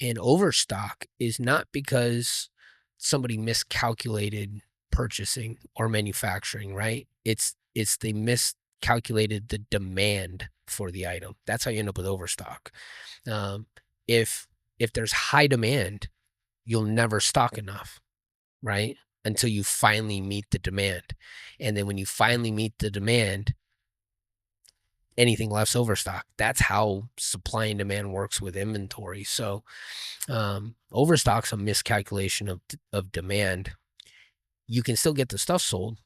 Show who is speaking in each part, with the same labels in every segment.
Speaker 1: And overstock is not because somebody miscalculated purchasing or manufacturing, right? It's they miscalculated the demand for the item. That's how you end up with overstock. Um, if if there's high demand, you'll never stock enough, right? Until you finally meet the demand. And then when you finally meet the demand, anything left's overstock. That's how supply and demand works with inventory. So overstock's a miscalculation of demand. You can still get the stuff sold.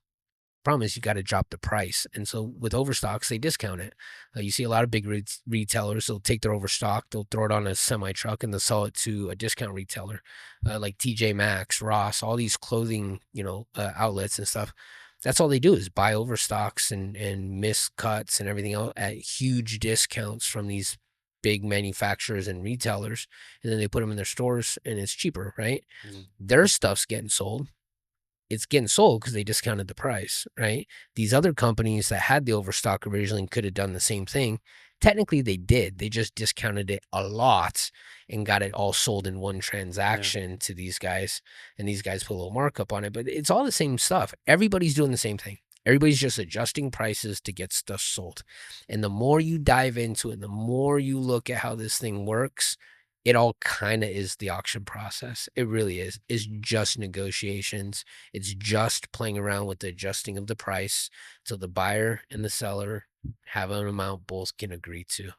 Speaker 1: Problem is you got to drop the price. And so with overstocks, they discount it. You see a lot of big retailers, they'll take their overstock, they'll throw it on a semi truck and they'll sell it to a discount retailer, like TJ Maxx, Ross, all these clothing, outlets and stuff. That's all they do is buy overstocks and miscuts and everything else at huge discounts from these big manufacturers and retailers. And then they put them in their stores and it's cheaper, right? Their stuff's getting sold. It's getting sold because they discounted the price, right? These other companies that had the overstock originally could have done the same thing. Technically, they did. They just discounted it a lot and got it all sold in one transaction to these guys, and these guys put a little markup on it. But it's all the same stuff. Everybody's doing the same thing. Everybody's just adjusting prices to get stuff sold. And the more you dive into it, the more you look at how this thing works, it all kind of is the auction process. It really is. It's just negotiations. It's just playing around with the adjusting of the price till the buyer and the seller have an amount both can agree to.